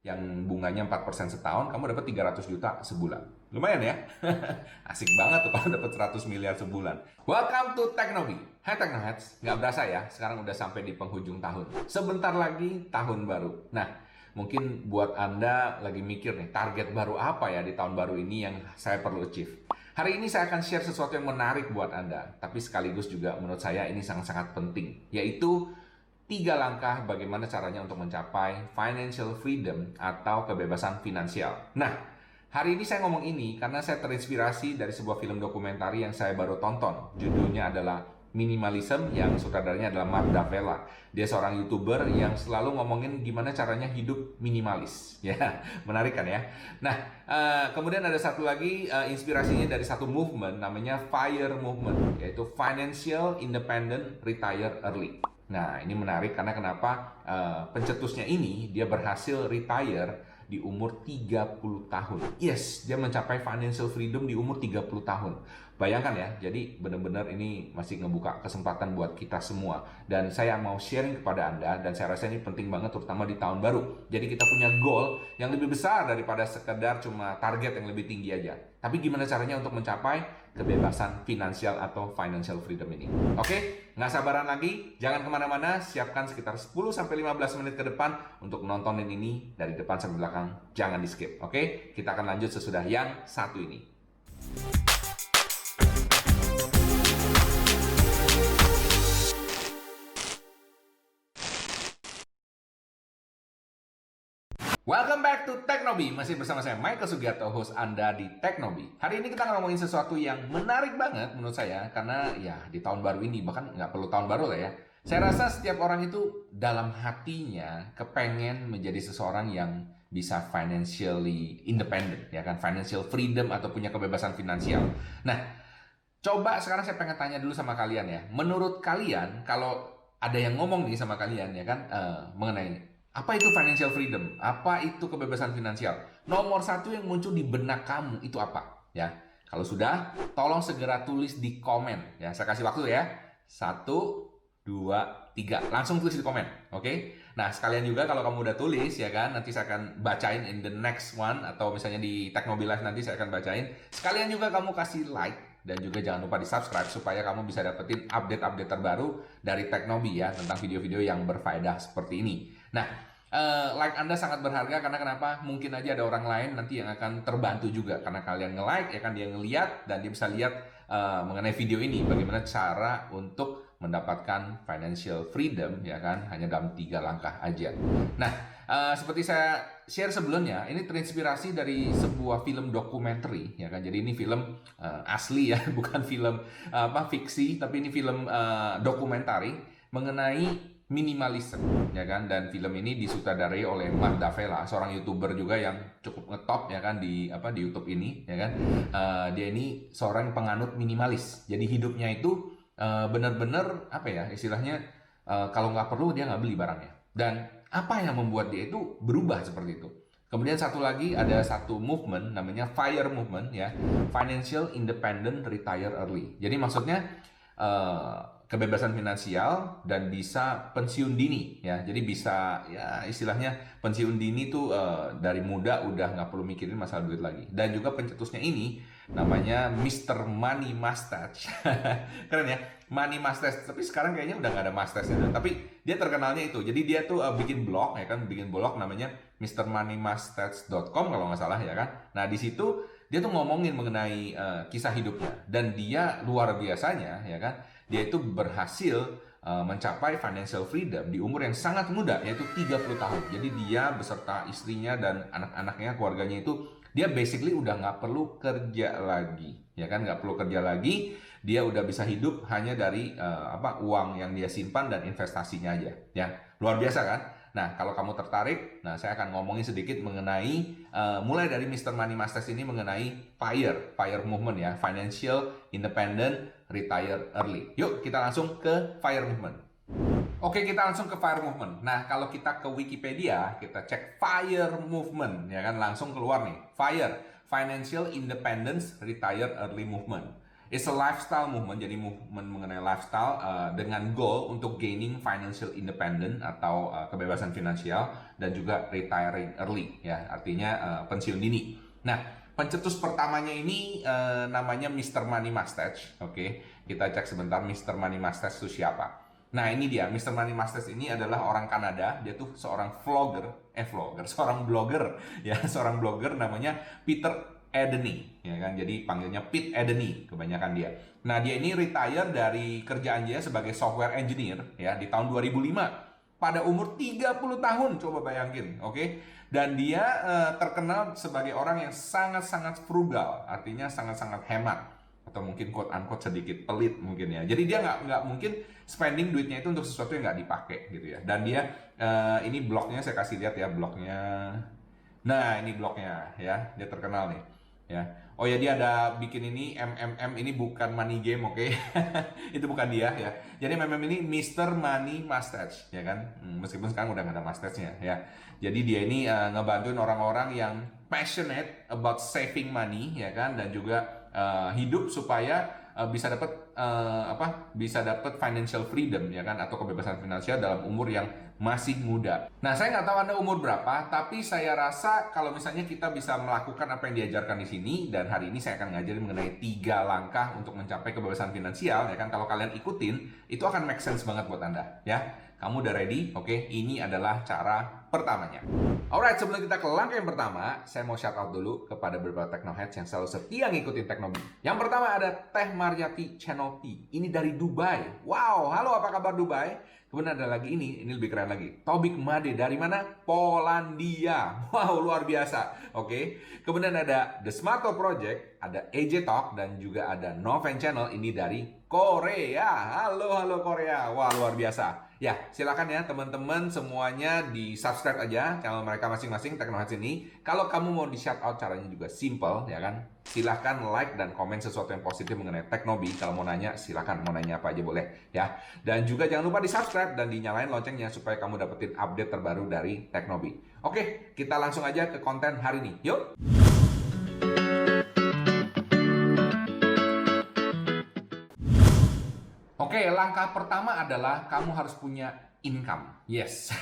yang bunganya 4% setahun, kamu dapat 300 juta sebulan. Lumayan ya? Asik banget tuh kalau dapat 100 miliar sebulan. Welcome to Teknobi. Hai Teknoheads, nggak berasa ya, sekarang udah sampai di penghujung tahun. Sebentar lagi tahun baru. Nah, mungkin buat Anda lagi mikir nih, target baru apa ya di tahun baru ini yang saya perlu achieve. Hari ini saya akan share sesuatu yang menarik buat Anda, tapi sekaligus juga menurut saya ini sangat-sangat penting, yaitu 3 langkah bagaimana caranya untuk mencapai financial freedom atau kebebasan finansial. Nah, hari ini saya ngomong ini karena saya terinspirasi dari sebuah film dokumentari yang saya baru tonton. Judulnya adalah Minimalism, yang sutradaranya adalah Matt D'Avella. Dia seorang YouTuber yang selalu ngomongin gimana caranya hidup minimalis. Ya, menarik kan ya? Nah, kemudian ada satu lagi inspirasinya dari satu movement namanya FIRE Movement, yaitu Financial Independent Retire Early. Nah, ini menarik karena kenapa pencetusnya ini dia berhasil retire di umur 30 tahun. Yes, dia mencapai financial freedom di umur 30 tahun. Bayangkan ya, jadi benar-benar ini masih ngebuka kesempatan buat kita semua. Dan saya mau sharing kepada Anda, dan saya rasa ini penting banget terutama di tahun baru. Jadi kita punya goal yang lebih besar daripada sekedar cuma target yang lebih tinggi aja. Tapi gimana caranya untuk mencapai kebebasan finansial atau financial freedom ini? Oke, nggak sabaran lagi, jangan kemana-mana, siapkan sekitar 10-15 menit ke depan untuk nontonin ini dari depan sampai belakang, jangan di skip. Oke, kita akan lanjut sesudah yang satu ini. Welcome back to Teknobi. Masih bersama saya Michael Sugiarto, host Anda di Teknobi. Hari ini kita ngomongin sesuatu yang menarik banget menurut saya, karena ya di tahun baru ini, bahkan nggak perlu tahun baru lah ya. Saya rasa setiap orang itu dalam hatinya kepengen menjadi seseorang yang bisa financially independent, ya kan, financial freedom atau punya kebebasan finansial. Nah, coba sekarang saya pengen tanya dulu sama kalian ya. Menurut kalian, kalau ada yang ngomong nih sama kalian ya kan, mengenai apa itu financial freedom? Apa itu kebebasan finansial? Nomor satu yang muncul di benak kamu itu apa? Ya, kalau sudah, tolong segera tulis di komen. Ya, saya kasih waktu ya. 1, 2, 3. Langsung tulis di komen. Oke? Nah, sekalian juga kalau kamu udah tulis ya kan, nanti saya akan bacain in the next one, atau misalnya di Teknobi Live nanti saya akan bacain. Sekalian juga kamu kasih like dan juga jangan lupa di subscribe supaya kamu bisa dapetin update-update terbaru dari Teknobi ya, tentang video-video yang berfaedah seperti ini. Nah, like Anda sangat berharga karena kenapa? Mungkin aja ada orang lain nanti yang akan terbantu juga karena kalian nge-like ya kan, dia ngeliat dan dia bisa lihat mengenai video ini bagaimana cara untuk mendapatkan financial freedom ya kan, hanya dalam 3 langkah aja. Nah, seperti saya share sebelumnya, ini terinspirasi dari sebuah film dokumenter ya kan. Jadi ini film asli ya, bukan film fiksi, tapi ini film dokumentari mengenai minimalism ya kan, dan film ini disutradarai oleh Matt D'Avella, seorang YouTuber juga yang cukup ngetop ya kan di YouTube ini ya kan. Dia ini seorang penganut minimalis. Jadi hidupnya itu benar-benar apa ya istilahnya, kalau nggak perlu dia nggak beli barangnya. Dan apa yang membuat dia itu berubah seperti itu? Kemudian satu lagi, ada satu movement namanya FIRE Movement ya, Financial Independent Retire Early. Jadi maksudnya kebebasan finansial dan bisa pensiun dini ya. Jadi bisa ya istilahnya pensiun dini tuh dari muda udah nggak perlu mikirin masalah duit lagi. Dan juga pencetusnya ini namanya Mr. Money Mustache. Keren ya, Money Mustache. Tapi sekarang kayaknya udah nggak ada mustache-nya. Tapi dia terkenalnya itu. Jadi dia tuh bikin blog ya kan, bikin blog namanya mrmoneymustache.com kalau nggak salah ya kan. Nah di situ dia tuh ngomongin mengenai kisah hidupnya, dan dia luar biasanya ya kan, dia itu berhasil mencapai financial freedom di umur yang sangat muda, yaitu 30 tahun. Jadi dia beserta istrinya dan anak-anaknya, keluarganya itu, dia basically udah nggak perlu kerja lagi ya kan, nggak perlu kerja lagi. Dia udah bisa hidup hanya dari uang yang dia simpan dan investasinya aja ya. Luar biasa kan? Nah, kalau kamu tertarik, nah saya akan ngomongin sedikit mengenai mulai dari Mr. Money Mustache ini mengenai FIRE Movement ya, Financial Independent Retire Early. Yuk, kita langsung ke FIRE Movement. Oke, kita langsung ke FIRE Movement. Nah, kalau kita ke Wikipedia, kita cek FIRE Movement, ya kan, langsung keluar nih, FIRE, Financial Independence Retire Early Movement. It's a lifestyle movement, jadi movement mengenai lifestyle dengan goal untuk gaining financial independent atau kebebasan finansial dan juga retiring early, ya, artinya pensiun dini. Nah, pencetus pertamanya ini namanya Mr. Money Mustache. Oke, kita cek sebentar Mr. Money Mustache itu siapa. Nah, ini dia, Mr. Money Mustache ini adalah orang Kanada. Dia tuh seorang seorang blogger, ya, seorang blogger namanya Peter Edney, ya kan? Jadi panggilnya Pete Edney kebanyakan dia. Nah, dia ini retire dari kerjaan dia sebagai software engineer, ya, di tahun 2005 pada umur 30 tahun, coba bayangin, oke? Dan dia terkenal sebagai orang yang sangat-sangat frugal, artinya sangat-sangat hemat, atau mungkin quote unquote sedikit pelit mungkin ya. Jadi dia nggak mungkin spending duitnya itu untuk sesuatu yang nggak dipakai gitu ya. Dan dia ini blognya saya kasih lihat ya, blognya. Nah, ini blognya ya, dia terkenal nih. Ya, oh ya, dia ada bikin ini MMM, ini bukan money game, oke? Itu bukan dia ya. Jadi MMM ini Mr. Money Mustache, ya kan? Meskipun sekarang udah nggak ada mustache-nya ya. Jadi dia ini ngebantuin orang-orang yang passionate about saving money, ya kan? Dan juga hidup supaya bisa dapat bisa dapat financial freedom, ya kan, atau kebebasan finansial dalam umur yang masih muda. Nah, saya nggak tahu Anda umur berapa, tapi saya rasa kalau misalnya kita bisa melakukan apa yang diajarkan di sini, dan hari ini saya akan ngajarin mengenai 3 langkah untuk mencapai kebebasan finansial, ya kan, kalau kalian ikutin, itu akan make sense banget buat Anda, ya. Kamu udah ready? Oke, ini adalah cara pertamanya. Alright, sebelum kita ke langkah yang pertama, saya mau shout out dulu kepada beberapa Technoheads yang selalu setia ngikutin Teknobi. Yang pertama ada Teh Maryati Channel T. Ini dari Dubai. Wow, halo, apa kabar Dubai? Kemudian ada lagi ini lebih keren lagi. Tobik Made dari mana? Polandia. Wow, luar biasa. Oke. Kemudian ada The Smarto Project, ada AJ Talk, dan juga ada Noven Channel, ini dari Korea. Halo Korea. Wah, luar biasa. Ya, silakan ya teman-teman semuanya di subscribe aja channel mereka masing-masing Technoheads ini. Kalau kamu mau di shout out, caranya juga simple, ya kan? Silahkan like dan komen sesuatu yang positif mengenai Teknobi. Kalau mau nanya, silahkan mau nanya apa aja boleh ya. Dan juga jangan lupa di subscribe dan dinyalain loncengnya supaya kamu dapetin update terbaru dari Teknobi. Oke, kita langsung aja ke konten hari ini. Yuk! Oke, langkah pertama adalah kamu harus punya income. Yes,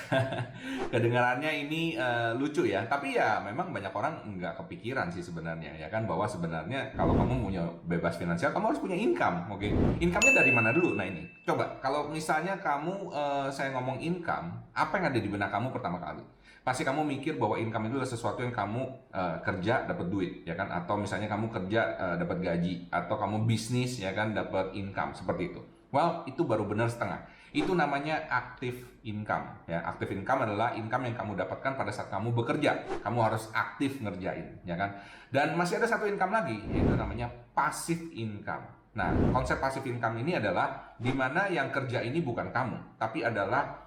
kedengarannya ini lucu ya, tapi ya memang banyak orang nggak kepikiran sih sebenarnya, ya kan, bahwa sebenarnya kalau kamu punya bebas finansial, kamu harus punya income, oke? Income-nya dari mana dulu? Nah ini, coba kalau misalnya kamu, saya ngomong income, apa yang ada di benak kamu pertama kali? Pasti kamu mikir bahwa income itu adalah sesuatu yang kamu kerja dapat duit, ya kan? Atau misalnya kamu kerja dapat gaji, atau kamu bisnis, ya kan, dapat income, seperti itu. Well, itu baru benar setengah. Itu namanya active income. Ya, active income adalah income yang kamu dapatkan pada saat kamu bekerja. Kamu harus aktif ngerjain, ya kan? Dan masih ada satu income lagi, yaitu namanya passive income. Nah, konsep passive income ini adalah di mana yang kerja ini bukan kamu, tapi adalah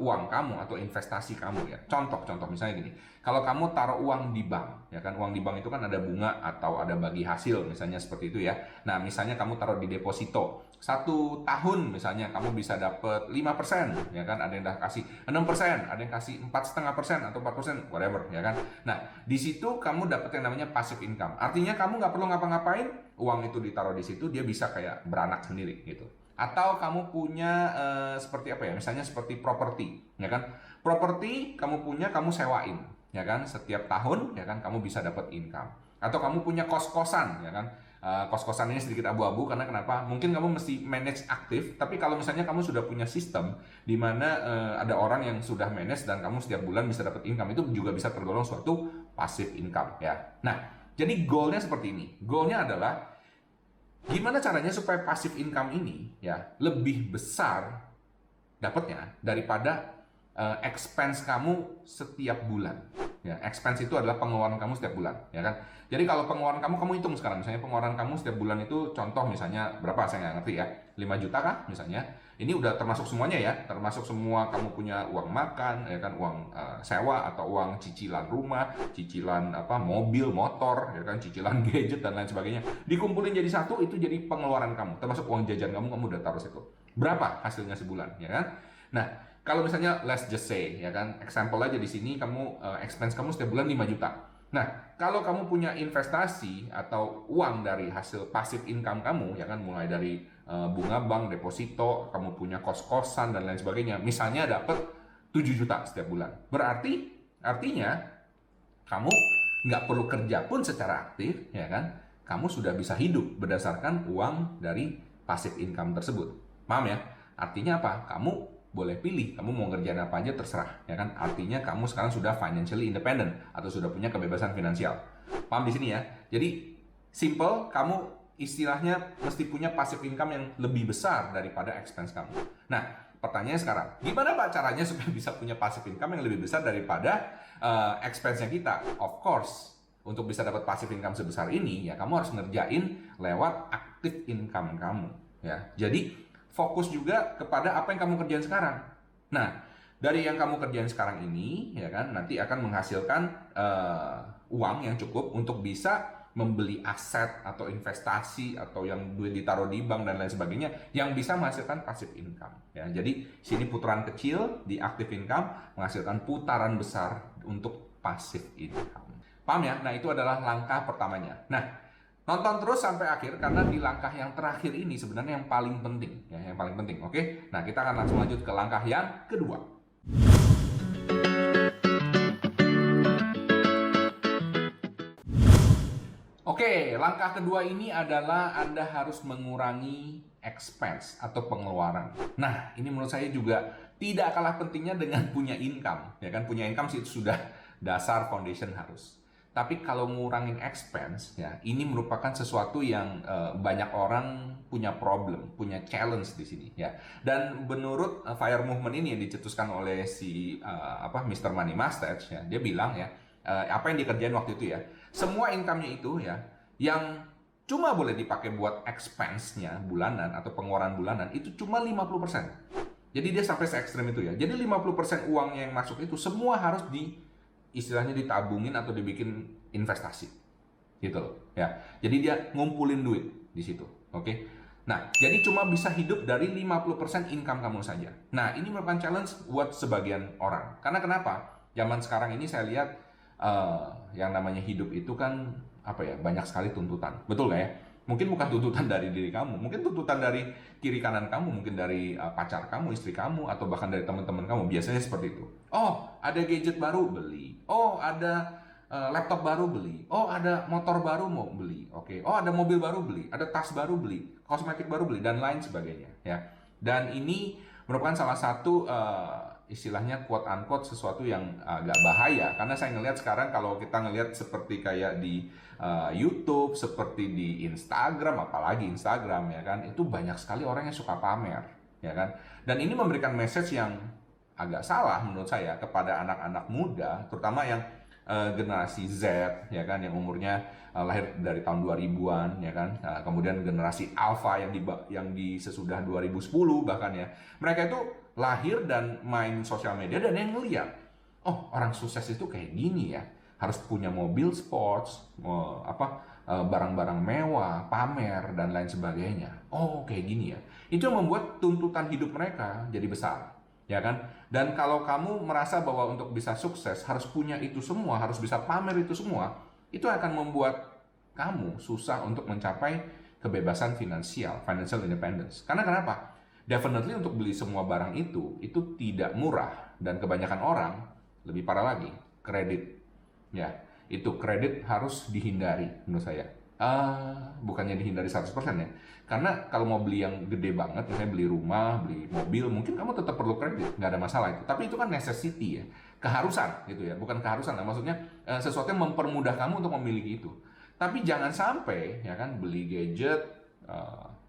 uang kamu atau investasi kamu, ya. Contoh misalnya gini. Kalau kamu taruh uang di bank, ya kan, uang di bank itu kan ada bunga atau ada bagi hasil, misalnya seperti itu ya. Nah, misalnya kamu taruh di deposito 1 tahun, misalnya kamu bisa dapat 5%, ya kan, ada yang udah kasih 6%, ada yang kasih 4,5% atau 4%, whatever, ya kan. Nah, di situ kamu dapat yang namanya passive income. Artinya kamu nggak perlu ngapa-ngapain, uang itu ditaruh di situ, dia bisa kayak beranak sendiri gitu. Atau kamu punya seperti apa ya, misalnya seperti properti, ya kan. Properti kamu punya, kamu sewain, ya kan, setiap tahun, ya kan, kamu bisa dapat income. Atau kamu punya kos-kosan, ya kan. Kos-kosan ini sedikit abu-abu karena kenapa? Mungkin kamu mesti manage aktif, tapi kalau misalnya kamu sudah punya sistem di mana ada orang yang sudah manage dan kamu setiap bulan bisa dapat income, itu juga bisa tergolong suatu passive income, ya. Nah, jadi goalnya seperti ini. Goalnya adalah gimana caranya supaya passive income ini ya lebih besar dapatnya daripada expense kamu setiap bulan. Ya, expense itu adalah pengeluaran kamu setiap bulan, ya kan? Jadi kalau pengeluaran kamu hitung sekarang, misalnya pengeluaran kamu setiap bulan itu, contoh misalnya berapa, saya nggak ngerti ya, 5 juta kah misalnya. Ini udah termasuk semuanya ya, termasuk semua kamu punya uang makan, ya kan, uang sewa atau uang cicilan rumah, cicilan mobil, motor, ya kan, cicilan gadget dan lain sebagainya. Dikumpulin jadi satu, itu jadi pengeluaran kamu, termasuk uang jajan kamu udah taruh situ. Berapa hasilnya sebulan, ya kan? Nah, kalau misalnya let's just say, ya kan, example aja di sini kamu expense kamu setiap bulan 5 juta. Nah, kalau kamu punya investasi atau uang dari hasil passive income kamu, ya kan, mulai dari bunga bank, deposito, kamu punya kos-kosan dan lain sebagainya, misalnya dapat 7 juta setiap bulan. Artinya kamu nggak perlu kerja pun secara aktif, ya kan? Kamu sudah bisa hidup berdasarkan uang dari passive income tersebut. Paham ya? Artinya apa? Kamu boleh pilih, kamu mau ngerjain apa aja terserah, ya kan? Artinya kamu sekarang sudah financially independent atau sudah punya kebebasan finansial. Paham di sini ya? Jadi simple, kamu istilahnya mesti punya passive income yang lebih besar daripada expense kamu. Nah, pertanyaannya sekarang, gimana Pak caranya supaya bisa punya passive income yang lebih besar daripada expense-nya kita? Of course, untuk bisa dapat passive income sebesar ini, ya kamu harus ngerjain lewat active income kamu. Ya, jadi fokus juga kepada apa yang kamu kerjain sekarang. Nah, dari yang kamu kerjain sekarang ini, ya kan, nanti akan menghasilkan uang yang cukup untuk bisa membeli aset atau investasi atau yang duit ditaruh di bank dan lain sebagainya yang bisa menghasilkan passive income. Ya, jadi sini putaran kecil di active income menghasilkan putaran besar untuk passive income. Paham ya? Nah, itu adalah langkah pertamanya. Nah, nonton terus sampai akhir karena di langkah yang terakhir ini sebenarnya yang paling penting, ya, yang paling penting. Oke? Nah, kita akan langsung lanjut ke langkah yang kedua. Oke, langkah kedua ini adalah Anda harus mengurangi expense atau pengeluaran. Nah, ini menurut saya juga tidak kalah pentingnya dengan punya income, ya kan? Punya income sih sudah dasar foundation harus. Tapi kalau ngurangin expense, ya ini merupakan sesuatu yang banyak orang punya problem, punya challenge di sini, ya. Dan menurut FIRE movement ini yang dicetuskan oleh si Mr. Money Mustache, ya, dia bilang ya apa yang dikerjain waktu itu ya, semua income-nya itu ya yang cuma boleh dipakai buat expense-nya bulanan atau pengeluaran bulanan itu cuma 50%. Jadi dia sampai se-ekstrem itu ya. Jadi 50% uangnya yang masuk itu semua harus istilahnya ditabungin atau dibikin investasi gitu loh ya. Jadi dia ngumpulin duit di situ. Oke. Nah, jadi cuma bisa hidup dari 50% income kamu saja. Nah, ini merupakan challenge buat sebagian orang. Karena kenapa? Zaman sekarang ini saya lihat yang namanya hidup itu kan apa ya, banyak sekali tuntutan. Betul nggak ya? Mungkin bukan tuntutan dari diri kamu, mungkin tuntutan dari kiri kanan kamu, mungkin dari pacar kamu, istri kamu, atau bahkan dari teman-teman kamu. Biasanya seperti itu. Oh, ada gadget baru, beli. Oh, ada laptop baru, beli. Oh, ada motor baru, mau beli. Oke. Oh, ada mobil baru, beli. Ada tas baru, beli. Kosmetik baru, beli. Dan lain sebagainya. Ya. Dan ini merupakan salah satu istilahnya quote unquote sesuatu yang agak bahaya. Karena saya ngelihat sekarang kalau kita ngelihat seperti kayak di YouTube, seperti di Instagram, apalagi Instagram ya kan, itu banyak sekali orang yang suka pamer, ya kan. Dan ini memberikan message yang agak salah menurut saya kepada anak-anak muda, terutama yang generasi Z, ya kan, yang umurnya lahir dari tahun 2000-an, ya kan. Kemudian generasi Alpha yang di sesudah 2010 bahkan ya. Mereka itu lahir dan main sosial media dan yang ngeliat, oh orang sukses itu kayak gini ya. Harus punya mobil sports, barang-barang mewah, pamer, dan lain sebagainya. Oh, kayak gini ya. Itu yang membuat tuntutan hidup mereka jadi besar, ya kan? Dan kalau kamu merasa bahwa untuk bisa sukses harus punya itu semua, harus bisa pamer itu semua, itu akan membuat kamu susah untuk mencapai kebebasan finansial, financial independence. Karena kenapa? Definitely untuk beli semua barang itu tidak murah, dan kebanyakan orang, lebih parah lagi, kredit. Ya, itu kredit harus dihindari menurut saya. Bukannya dihindari 100% ya. Karena kalau mau beli yang gede banget, misalnya beli rumah, beli mobil, mungkin kamu tetap perlu kredit, nggak ada masalah itu. Tapi itu kan necessity ya, keharusan gitu ya. Bukan keharusan, maksudnya sesuatu yang mempermudah kamu untuk memiliki itu. Tapi jangan sampai ya kan beli gadget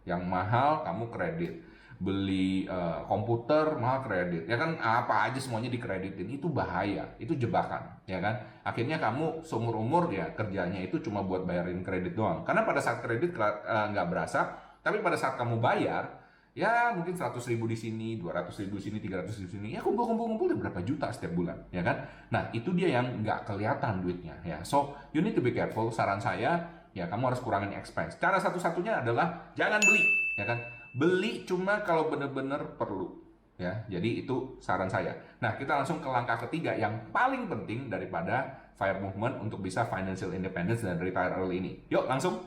yang mahal kamu kredit. Beli komputer mahal kredit, ya kan, apa aja semuanya dikreditin, itu bahaya, itu jebakan, ya kan. Akhirnya kamu seumur umur ya kerjanya itu cuma buat bayarin kredit doang. Karena pada saat kredit nggak berasa, tapi pada saat kamu bayar, ya mungkin 100.000 di sini, 200.000 di sini, 300.000 di sini, ya kumpul berapa juta setiap bulan, ya kan. Nah itu dia yang nggak kelihatan duitnya, ya. So you need to be careful. Saran saya, ya kamu harus kurangin expense. Cara satu-satunya adalah jangan beli, ya kan. Beli cuma kalau benar-benar perlu, ya. Jadi itu saran saya. Nah, kita langsung ke langkah ketiga yang paling penting daripada FIRE movement untuk bisa financial independence dan retire early ini. Yuk langsung.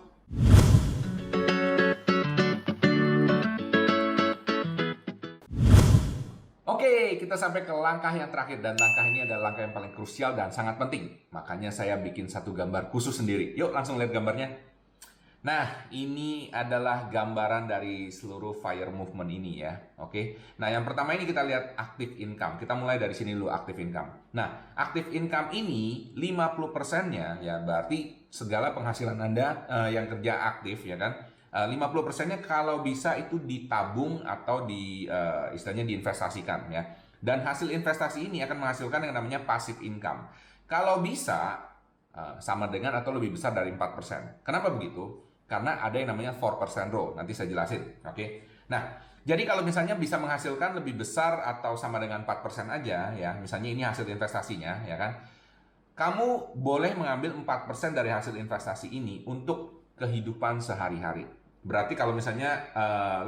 Oke, kita sampai ke langkah yang terakhir, dan langkah ini adalah langkah yang paling krusial dan sangat penting. Makanya saya bikin satu gambar khusus sendiri. Yuk langsung lihat gambarnya. Nah, ini adalah gambaran dari seluruh FIRE movement ini ya. Oke. Nah, yang pertama ini kita lihat active income. Kita mulai dari sini dulu, active income. Nah, active income ini 50%-nya ya berarti segala penghasilan Anda yang kerja aktif ya kan. 50%-nya kalau bisa itu ditabung atau istilahnya diinvestasikan ya. Dan hasil investasi ini akan menghasilkan yang namanya passive income. Kalau bisa sama dengan atau lebih besar dari 4%. Kenapa begitu? Karena ada yang namanya 4% rule, nanti saya jelasin. Oke. Nah, jadi kalau misalnya bisa menghasilkan lebih besar atau sama dengan 4% aja ya, misalnya ini hasil investasinya ya kan. Kamu boleh mengambil 4% dari hasil investasi ini untuk kehidupan sehari-hari. Berarti kalau misalnya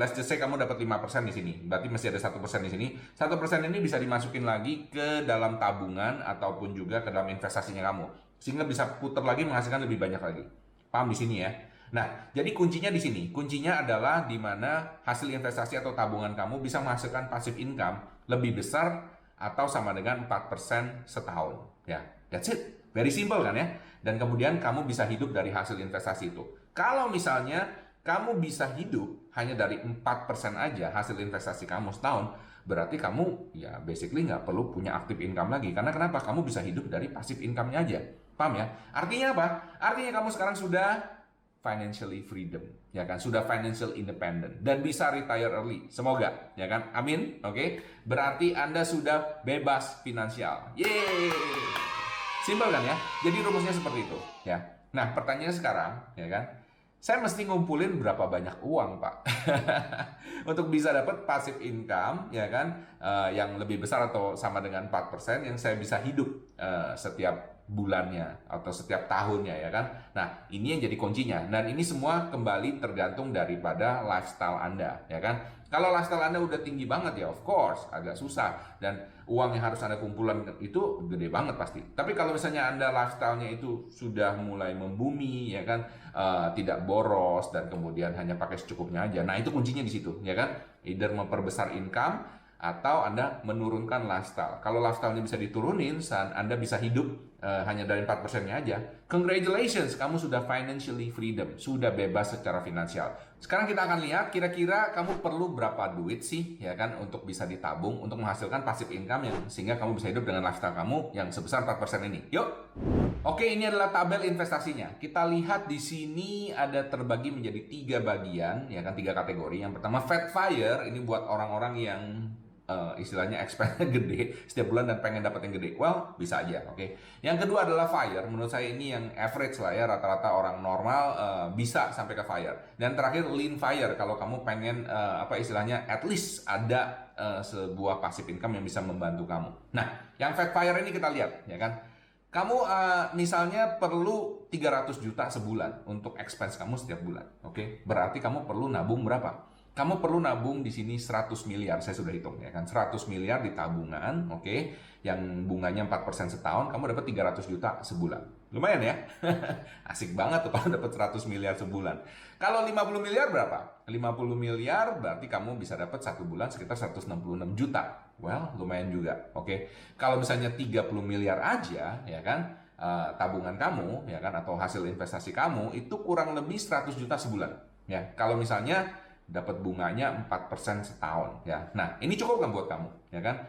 let's just say kamu dapat 5% di sini, berarti masih ada 1% di sini. 1% ini bisa dimasukin lagi ke dalam tabungan ataupun juga ke dalam investasinya kamu, sehingga bisa putar lagi menghasilkan lebih banyak lagi. Paham di sini ya? Nah, jadi kuncinya di sini. Kuncinya adalah di mana hasil investasi atau tabungan kamu bisa menghasilkan passive income lebih besar atau sama dengan 4% setahun. Ya, that's it. Very simple kan ya? Dan kemudian kamu bisa hidup dari hasil investasi itu. Kalau misalnya kamu bisa hidup hanya dari 4% aja hasil investasi kamu setahun, berarti kamu ya basically nggak perlu punya active income lagi. Karena kenapa? Kamu bisa hidup dari passive income-nya aja. Paham ya? Artinya apa? Artinya kamu sekarang sudah financially freedom, ya kan, sudah financial independent dan bisa retire early. Semoga, ya kan, amin. Oke, berarti Anda sudah bebas finansial. Yeay, simpel kan ya? Jadi rumusnya seperti itu, ya. Nah, pertanyaannya sekarang, ya kan, saya mesti ngumpulin berapa banyak uang, Pak, untuk bisa dapat passive income, ya kan, yang lebih besar atau sama dengan 4% yang saya bisa hidup setiap bulannya atau setiap tahunnya ya kan. Nah, ini yang jadi kuncinya. Dan ini semua kembali tergantung daripada lifestyle Anda ya kan. Kalau lifestyle Anda udah tinggi banget ya of course agak susah, dan uang yang harus Anda kumpulan itu gede banget pasti. Tapi kalau misalnya Anda lifestyle-nya itu sudah mulai membumi ya kan, tidak boros dan kemudian hanya pakai secukupnya aja. Nah, itu kuncinya di situ ya kan. Either memperbesar income atau Anda menurunkan lifestyle. Kalau lifestyle-nya bisa diturunin, Anda bisa hidup hanya dari 4%-nya aja. Congratulations, kamu sudah financially freedom, sudah bebas secara finansial. Sekarang kita akan lihat kira-kira kamu perlu berapa duit sih ya kan untuk bisa ditabung untuk menghasilkan passive income yang sehingga kamu bisa hidup dengan lifestyle kamu yang sebesar 4% ini. Yuk. Oke, ini adalah tabel investasinya. Kita lihat di sini ada terbagi menjadi 3 bagian ya kan, 3 kategori. Yang pertama Fat Fire, ini buat orang-orang yang istilahnya expense gede setiap bulan dan pengen dapat yang gede. Well, bisa aja, oke. Yang kedua adalah FIRE. Menurut saya ini yang average lah ya, rata-rata orang normal bisa sampai ke FIRE. Dan terakhir lean FIRE, kalau kamu pengen apa istilahnya at least ada sebuah passive income yang bisa membantu kamu. Nah, yang fat FIRE ini kita lihat ya kan. Kamu misalnya perlu 300 juta sebulan untuk expense kamu setiap bulan, oke? Berarti kamu perlu nabung berapa? Kamu perlu nabung di sini 100 miliar, saya sudah hitung ya kan. 100 miliar di tabungan, oke, yang bunganya 4% setahun, kamu dapat 300 juta sebulan. Lumayan ya? Asik banget tuh kalau dapat 100 miliar sebulan. Kalau 50 miliar berapa? 50 miliar berarti kamu bisa dapat satu bulan sekitar 166 juta. Well, lumayan juga, oke. Kalau misalnya 30 miliar aja, ya kan, tabungan kamu, ya kan, atau hasil investasi kamu, itu kurang lebih 100 juta sebulan. Ya, kalau misalnya dapat bunganya 4% setahun ya. Nah, ini cukup kan buat kamu ya kan?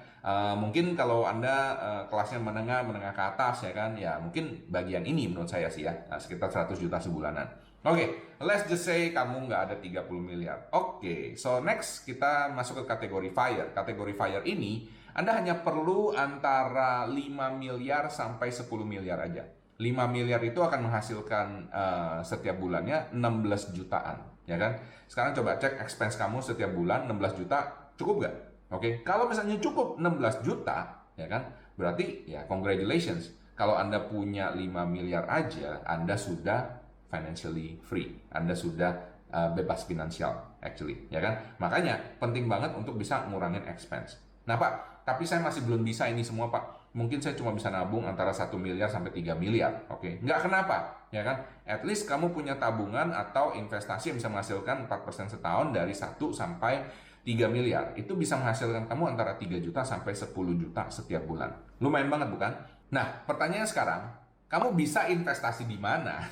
Mungkin kalau Anda kelasnya menengah ke atas ya kan, ya mungkin bagian ini menurut saya sih ya, sekitar 100 juta sebulanan. Oke, let's just say kamu nggak ada 30 miliar. Oke, so next kita masuk ke kategori FIRE. Kategori FIRE ini Anda hanya perlu antara 5 miliar sampai 10 miliar aja. 5 miliar itu akan menghasilkan setiap bulannya 16 jutaan, ya kan? Sekarang coba cek expense kamu setiap bulan 16 juta, cukup nggak? Oke, kalau misalnya cukup 16 juta, ya kan? Berarti ya congratulations. Kalau Anda punya 5 miliar aja, Anda sudah financially free. Anda sudah bebas finansial, actually, ya kan? Makanya penting banget untuk bisa ngurangin expense. Nah Pak, tapi saya masih belum bisa ini semua Pak. mungkin saya cuma bisa nabung antara 1 miliar sampai 3 miliar. Oke, nggak kenapa, ya kan? At least kamu punya tabungan atau investasi yang bisa menghasilkan 4% setahun dari 1 sampai 3 miliar. Itu bisa menghasilkan kamu antara 3 juta sampai 10 juta setiap bulan. Lumayan banget bukan? Nah, pertanyaannya sekarang, kamu bisa investasi di mana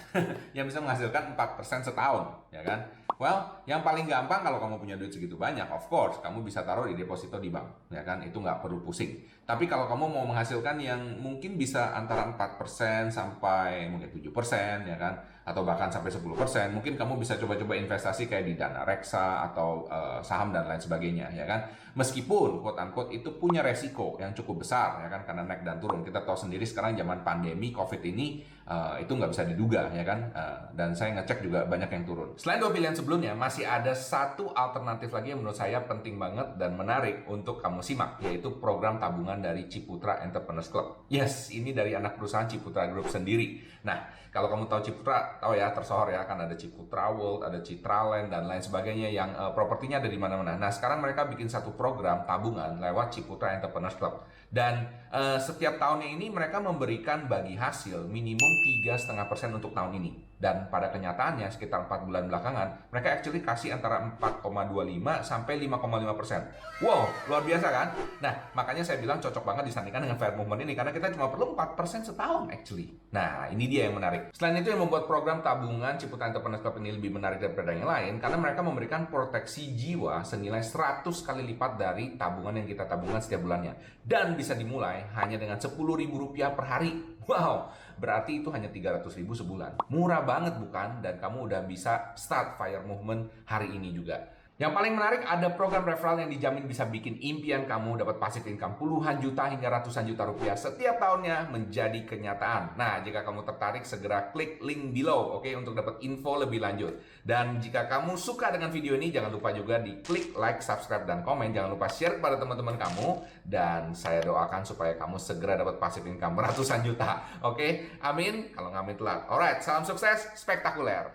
yang bisa menghasilkan 4% setahun, ya kan? Well, yang paling gampang kalau kamu punya duit segitu banyak, of course, kamu bisa taruh di deposito di bank, ya kan? Itu nggak perlu pusing. Tapi kalau kamu mau menghasilkan yang mungkin bisa antara 4% sampai mungkin 7%, ya kan? Atau bahkan sampai 10%, mungkin kamu bisa coba-coba investasi kayak di dana reksa atau saham dan lain sebagainya, ya kan? Meskipun quote-unquote itu punya resiko yang cukup besar, ya kan? Karena naik dan turun. Kita tahu sendiri sekarang zaman pandemi COVID ini itu nggak bisa diduga, ya kan? Dan saya ngecek juga banyak yang turun. Selain dua pilihan sebelumnya, masih ada satu alternatif lagi yang menurut saya penting banget dan menarik untuk kamu simak, yaitu program tabungan dari Ciputra Entrepreneurs Club. Yes, ini dari anak perusahaan Ciputra Group sendiri. Nah, kalau kamu tahu Ciputra, tahu ya, tersohor ya, kan ada Ciputra World, ada Citraland, dan lain sebagainya yang propertinya ada di mana-mana. Nah, sekarang mereka bikin satu program tabungan lewat Ciputra Entrepreneurs Club. Dan setiap tahunnya ini mereka memberikan bagi hasil minimum 3,5% untuk tahun ini. Dan pada kenyataannya sekitar 4 bulan belakangan, mereka actually kasih antara 4,25 sampai 5,5%. Wow, luar biasa kan? Nah, makanya saya bilang cocok banget disandingkan dengan Fair Movement ini, karena kita cuma perlu 4% setahun actually. Nah, ini dia yang menarik. Selain itu yang membuat program tabungan Ciputra Entrepreneurs Club ini lebih menarik daripada yang lain, karena mereka memberikan proteksi jiwa senilai 100 kali lipat dari tabungan yang kita tabungan setiap bulannya. Dan bisa dimulai hanya dengan Rp10.000 per hari. Wow, berarti itu hanya 300.000 sebulan. Murah banget bukan? Dan kamu udah bisa start Fire Movement hari ini juga. Yang paling menarik, ada program referral yang dijamin bisa bikin impian kamu dapat passive income puluhan juta hingga ratusan juta rupiah setiap tahunnya menjadi kenyataan. Nah, jika kamu tertarik, segera klik link below, oke, untuk dapat info lebih lanjut. Dan jika kamu suka dengan video ini, jangan lupa juga di klik like, subscribe, dan komen. Jangan lupa share kepada teman-teman kamu. Dan saya doakan supaya kamu segera dapat passive income ratusan juta. Oke, amin. Kalau ngamin telat. Alright, salam sukses, spektakuler.